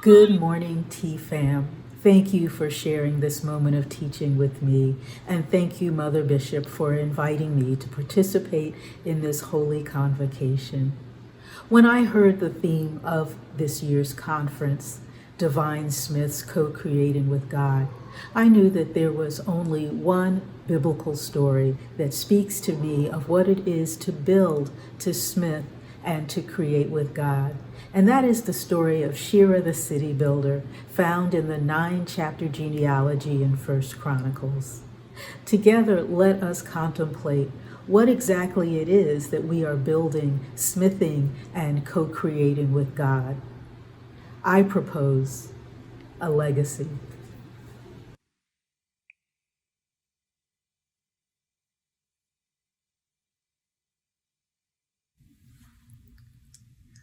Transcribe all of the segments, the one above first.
Good morning, T-Fam. Thank you for sharing this moment of teaching with me, and thank you, Mother Bishop, for inviting me to participate in this holy convocation. When I heard the theme of this year's conference, Divine Smiths Co-Creating with God, I knew that there was only one biblical story that speaks to me of what it is to build, to smith, and to create with God. And that is the story of Sheerah the city builder, found in the 9-chapter genealogy in First Chronicles. Together, let us contemplate what exactly it is that we are building, smithing, and co-creating with God. I propose a legacy.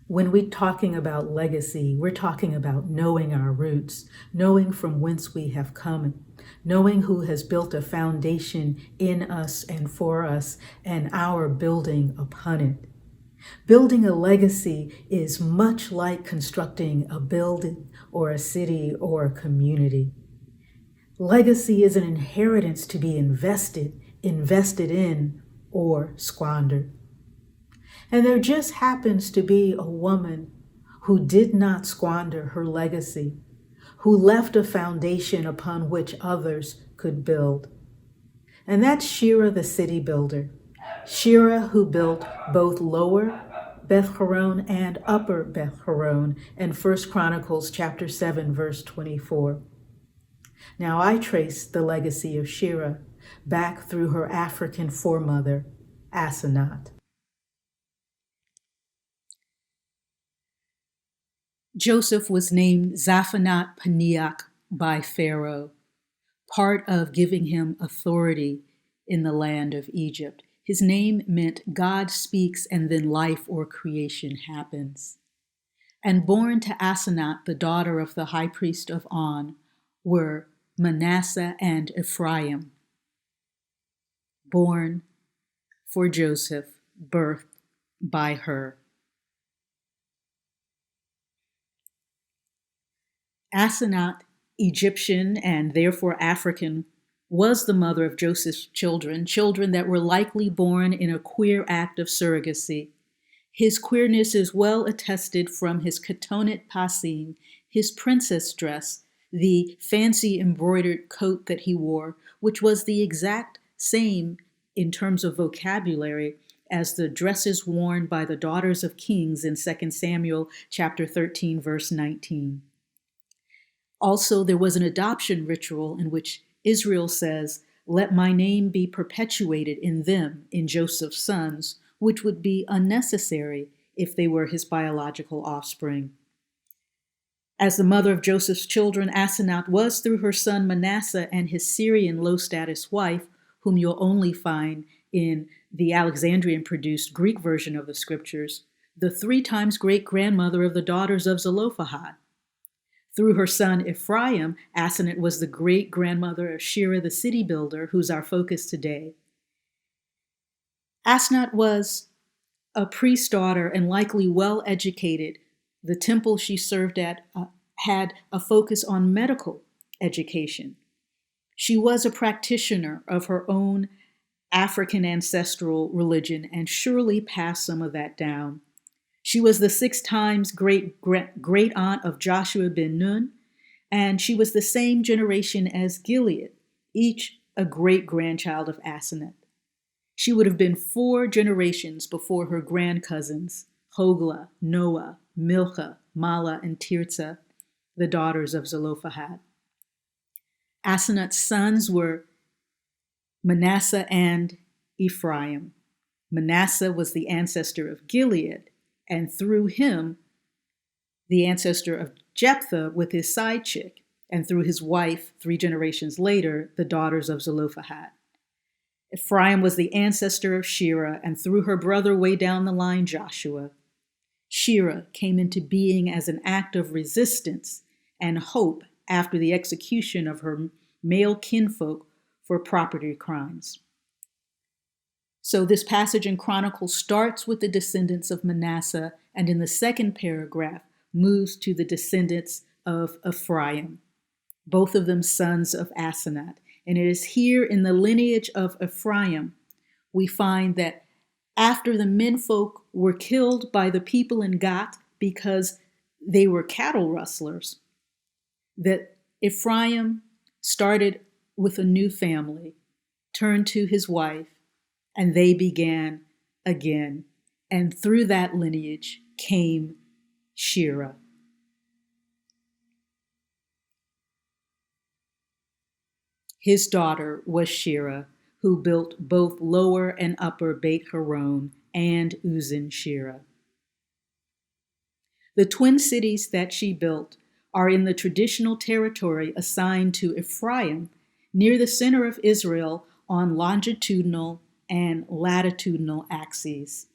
When we're talking about legacy, we're talking about knowing our roots, knowing from whence we have come, knowing who has built a foundation in us and for us, and our building upon it. Building a legacy is much like constructing a building or a city or a community. Legacy is an inheritance to be invested in, or squandered. And there just happens to be a woman who did not squander her legacy, who left a foundation upon which others could build. And that's Sheerah the city builder. Sheerah, who built both Lower Beth Horon and Upper Beth Horon in 1 Chronicles chapter 7, verse 24. Now I trace the legacy of Sheerah back through her African foremother, Asenath. Joseph was named Zaphenath Paneah by Pharaoh, part of giving him authority in the land of Egypt. His name meant God speaks and then life or creation happens. And born to Asenath, the daughter of the high priest of On, were Manasseh and Ephraim, born for Joseph, birthed by her. Asenath, Egyptian and therefore African, was the mother of Joseph's children that were likely born in a queer act of surrogacy. His queerness is well attested from his katonet pasim, his princess dress, the fancy embroidered coat that he wore, which was the exact same in terms of vocabulary as the dresses worn by the daughters of kings in 2 Samuel chapter 13, verse 19. Also, there was an adoption ritual in which Israel says, "Let my name be perpetuated in them, in Joseph's sons," which would be unnecessary if they were his biological offspring. As the mother of Joseph's children, Asenath was through her son Manasseh and his Syrian low-status wife, whom you'll only find in the Alexandrian-produced Greek version of the scriptures, the 3 times great-grandmother of the daughters of Zelophehad. Through her son Ephraim, Asenath was the great-grandmother of Sheerah the city builder, who's our focus today. Asenath was a priest's daughter and likely well-educated. The temple she served at had a focus on medical education. She was a practitioner of her own African ancestral religion and surely passed some of that down. She was the 6 times great aunt of Joshua ben Nun, and she was the same generation as Gilead, each a great-grandchild of Asenath. She would have been 4 generations before her grandcousins, Hoglah, Noah, Milcah, Mala, and Tirzah, the daughters of Zelophehad. Asenath's sons were Manasseh and Ephraim. Manasseh was the ancestor of Gilead, and through him, the ancestor of Jephthah with his side chick, and through his wife, 3 generations later, the daughters of Zelophehad. Ephraim was the ancestor of Sheerah, and through her brother way down the line, Joshua. Sheerah came into being as an act of resistance and hope after the execution of her male kinfolk for property crimes. So this passage in Chronicles starts with the descendants of Manasseh, and in the second paragraph moves to the descendants of Ephraim, both of them sons of Asenath. And it is here in the lineage of Ephraim we find that after the menfolk were killed by the people in Gath because they were cattle rustlers, that Ephraim started with a new family, turned to his wife, and they began again. And through that lineage came Sheerah. His daughter was Sheerah, who built both Lower and Upper Beit Horon and Uzin Shira. The twin cities that she built are in the traditional territory assigned to Ephraim, near the center of Israel on longitudinal and latitudinal axes.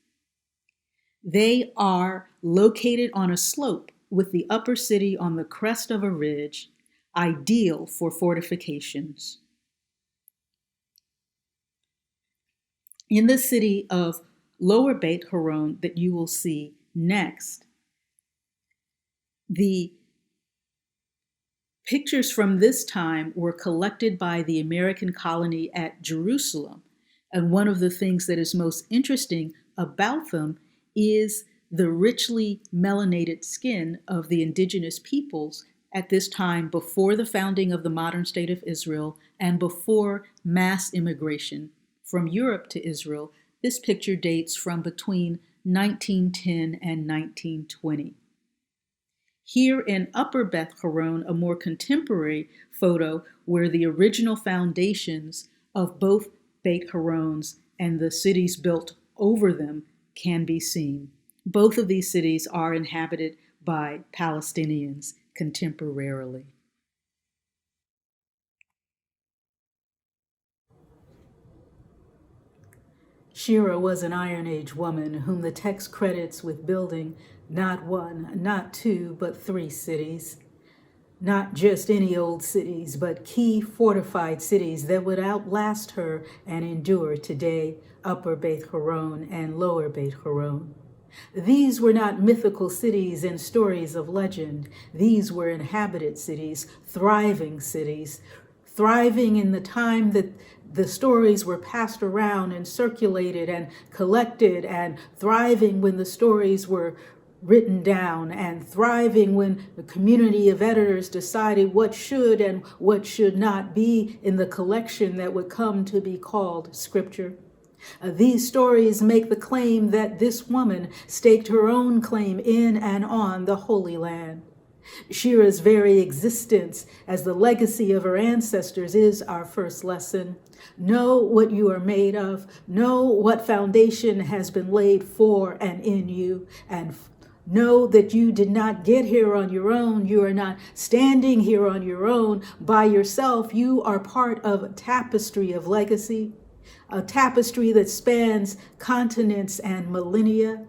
They are located on a slope with the upper city on the crest of a ridge, ideal for fortifications. In the city of Lower Beit Horon that you will see next, the pictures from this time were collected by the American colony at Jerusalem. And one of the things that is most interesting about them is the richly melanated skin of the indigenous peoples at this time, before the founding of the modern state of Israel and before mass immigration from Europe to Israel. This picture dates from between 1910 and 1920. Here in Upper Beth Horon, a more contemporary photo where the original foundations of both Beit Horons and the cities built over them can be seen. Both of these cities are inhabited by Palestinians contemporarily. Sheerah was an Iron Age woman whom the text credits with building not one, not two, but 3 cities. Not just any old cities, but key fortified cities that would outlast her and endure today, Upper Beit Horon and Lower Beit Horon. These were not mythical cities and stories of legend. These were inhabited cities, thriving in the time that the stories were passed around and circulated and collected, and thriving when the stories were written down, and thriving when the community of editors decided what should and what should not be in the collection that would come to be called Scripture. These stories make the claim that this woman staked her own claim in and on the Holy Land. Sheerah's very existence as the legacy of her ancestors is our first lesson. Know what you are made of. Know what foundation has been laid for and in you. And know that you did not get here on your own. You are not standing here on your own by yourself. You are part of a tapestry of legacy, a tapestry that spans continents and millennia.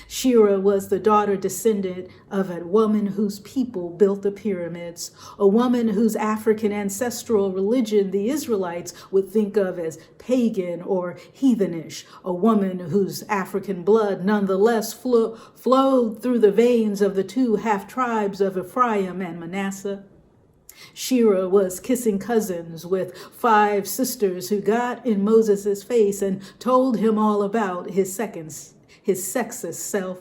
Sheerah was the daughter descendant of a woman whose people built the pyramids, a woman whose African ancestral religion the Israelites would think of as pagan or heathenish, a woman whose African blood nonetheless flowed through the veins of the 2 half-tribes of Ephraim and Manasseh. Sheerah was kissing cousins with 5 sisters who got in Moses' face and told him all about his sexist self.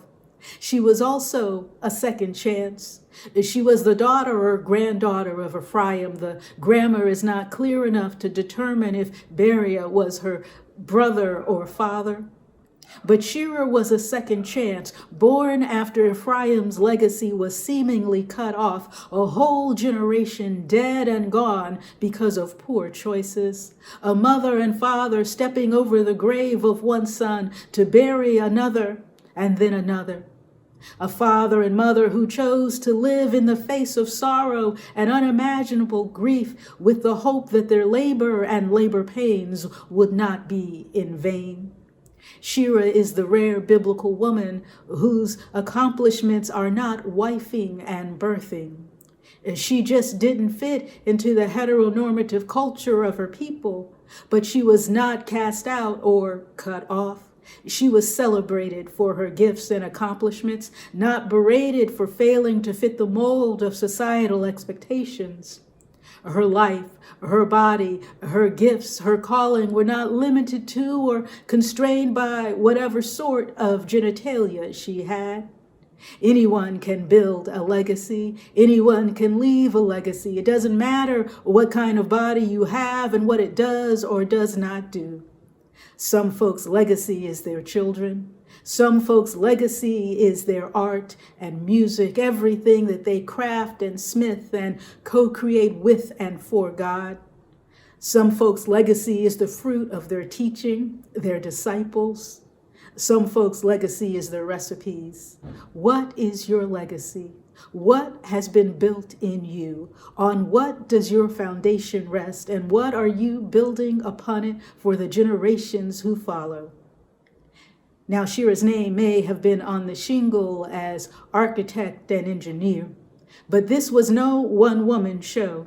She was also a second chance. She was the daughter or granddaughter of Ephraim. The grammar is not clear enough to determine if Beriah was her brother or father. But Sheerah was a second chance, born after Ephraim's legacy was seemingly cut off, a whole generation dead and gone because of poor choices. A mother and father stepping over the grave of one son to bury another and then another. A father and mother who chose to live in the face of sorrow and unimaginable grief with the hope that their labor and labor pains would not be in vain. Sheerah is the rare biblical woman whose accomplishments are not wifing and birthing. She just didn't fit into the heteronormative culture of her people, but she was not cast out or cut off. She was celebrated for her gifts and accomplishments, not berated for failing to fit the mold of societal expectations. Her life, her body, her gifts, her calling were not limited to or constrained by whatever sort of genitalia she had. Anyone can build a legacy. Anyone can leave a legacy. It doesn't matter what kind of body you have and what it does or does not do. Some folks' legacy is their children. Some folks' legacy is their art and music, everything that they craft and smith and co-create with and for God. Some folks' legacy is the fruit of their teaching, their disciples. Some folks' legacy is their recipes. What is your legacy? What has been built in you? On what does your foundation rest? And what are you building upon it for the generations who follow? Now, Sheerah's name may have been on the shingle as architect and engineer, but this was no one-woman show.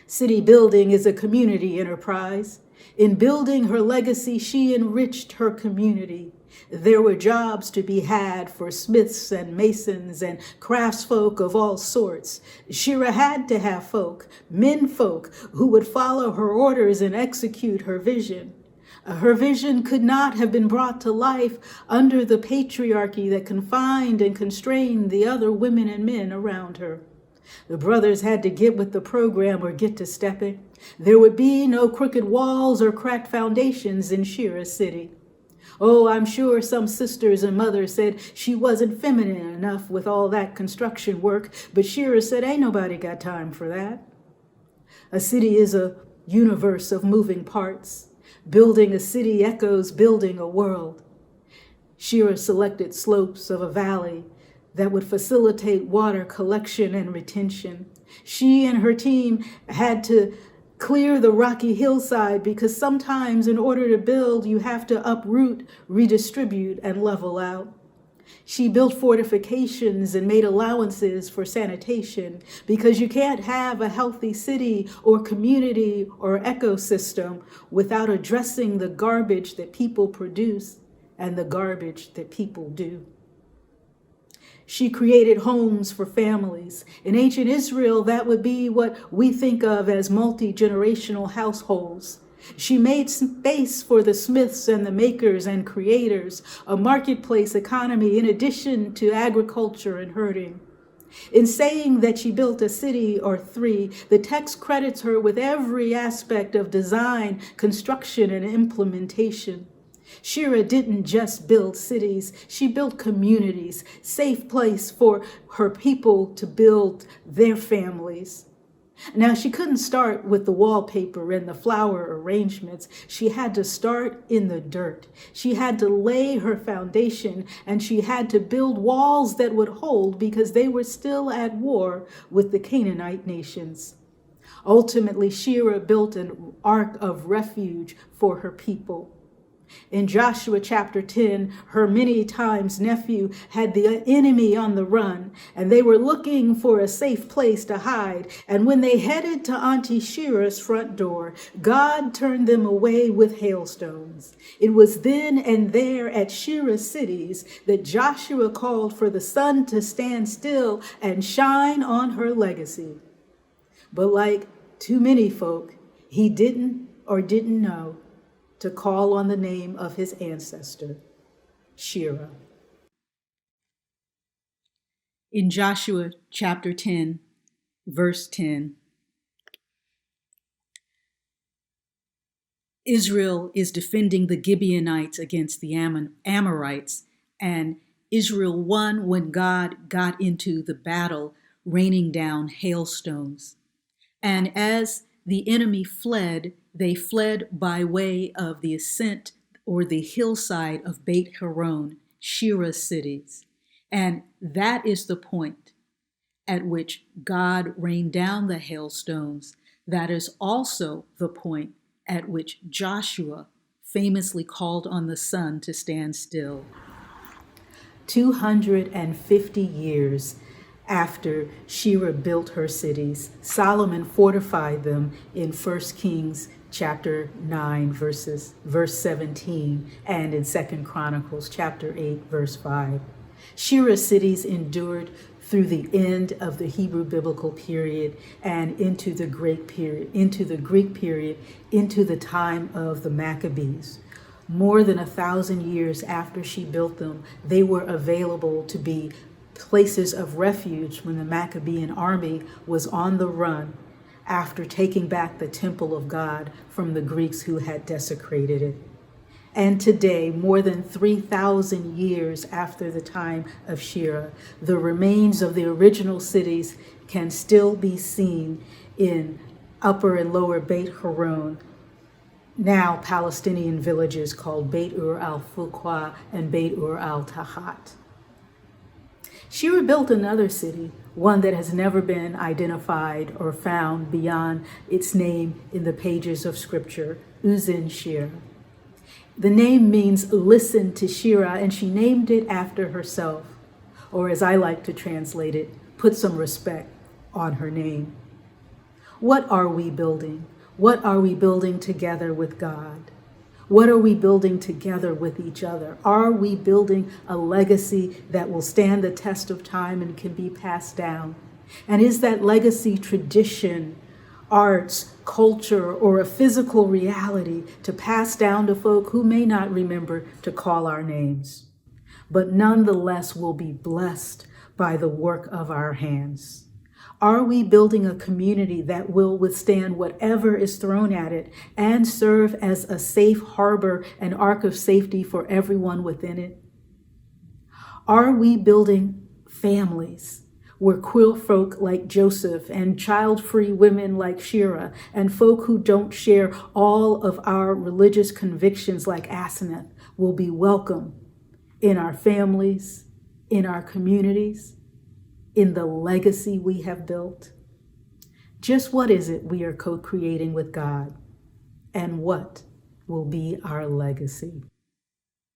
City building is a community enterprise. In building her legacy, she enriched her community. There were jobs to be had for smiths and masons and craftsfolk of all sorts. Shira had to have folk, men folk, who would follow her orders and execute her vision. Her vision could not have been brought to life under the patriarchy that confined and constrained the other women and men around her. The brothers had to get with the program or get to stepping. There would be no crooked walls or cracked foundations in Sheerah City. Oh, I'm sure some sisters and mothers said she wasn't feminine enough with all that construction work, but Sheerah said, ain't nobody got time for that. A city is a universe of moving parts. Building a city echoes building a world. Sheerah selected slopes of a valley that would facilitate water collection and retention. She and her team had to clear the rocky hillside because sometimes in order to build, you have to uproot, redistribute, and level out. She built fortifications and made allowances for sanitation because you can't have a healthy city or community or ecosystem without addressing the garbage that people produce and the garbage that people do. She created homes for families. In ancient Israel, that would be what we think of as multi-generational households. She made space for the smiths and the makers and creators, a marketplace economy in addition to agriculture and herding. In saying that she built a city or three, the text credits her with every aspect of design, construction, and implementation. Sheerah didn't just build cities, she built communities, safe place for her people to build their families. Now, she couldn't start with the wallpaper and the flower arrangements. She had to start in the dirt. She had to lay her foundation, and she had to build walls that would hold because they were still at war with the Canaanite nations. Ultimately, Sheerah built an ark of refuge for her people. In Joshua chapter 10, her many times nephew had the enemy on the run, and they were looking for a safe place to hide. And when they headed to Auntie Sheerah's front door, God turned them away with hailstones. It was then and there at Sheerah cities that Joshua called for the sun to stand still and shine on her legacy. But like too many folk, he didn't know to call on the name of his ancestor, Sheerah. In Joshua chapter 10, verse 10, Israel is defending the Gibeonites against the Amorites, and Israel won when God got into the battle, raining down hailstones. And as the enemy fled, they fled by way of the ascent or the hillside of Beit Horon, Sheerah cities. And that is the point at which God rained down the hailstones. That is also the point at which Joshua famously called on the sun to stand still. 250 years after Sheerah built her cities, Solomon fortified them in 1 Kings chapter 9, verse 17, and in 2 Chronicles chapter 8, verse 5. Sheerah cities endured through the end of the Hebrew biblical period and into the Greek period, into the time of the Maccabees. More than 1,000 years after she built them, they were available to be places of refuge when the Maccabean army was on the run after taking back the temple of God from the Greeks who had desecrated it. And today, more than 3,000 years after the time of Shira, the remains of the original cities can still be seen in Upper and Lower Beit Horon, now Palestinian villages called Beit Ur al-Fuqua and Beit Ur al-Tahat. Shira built another city, one that has never been identified or found beyond its name in the pages of Scripture, Uzin Shira. The name means listen to Shira, and she named it after herself, or as I like to translate it, put some respect on her name. What are we building? What are we building together with God? What are we building together with each other? Are we building a legacy that will stand the test of time and can be passed down? And is that legacy tradition, arts, culture, or a physical reality to pass down to folk who may not remember to call our names, but nonetheless will be blessed by the work of our hands? Are we building a community that will withstand whatever is thrown at it and serve as a safe harbor and ark of safety for everyone within it? Are we building families where queer folk like Joseph and child-free women like Shira and folk who don't share all of our religious convictions like Asenath will be welcome in our families, in our communities, in the legacy we have built? Just what is it we are co-creating with God, and what will be our legacy?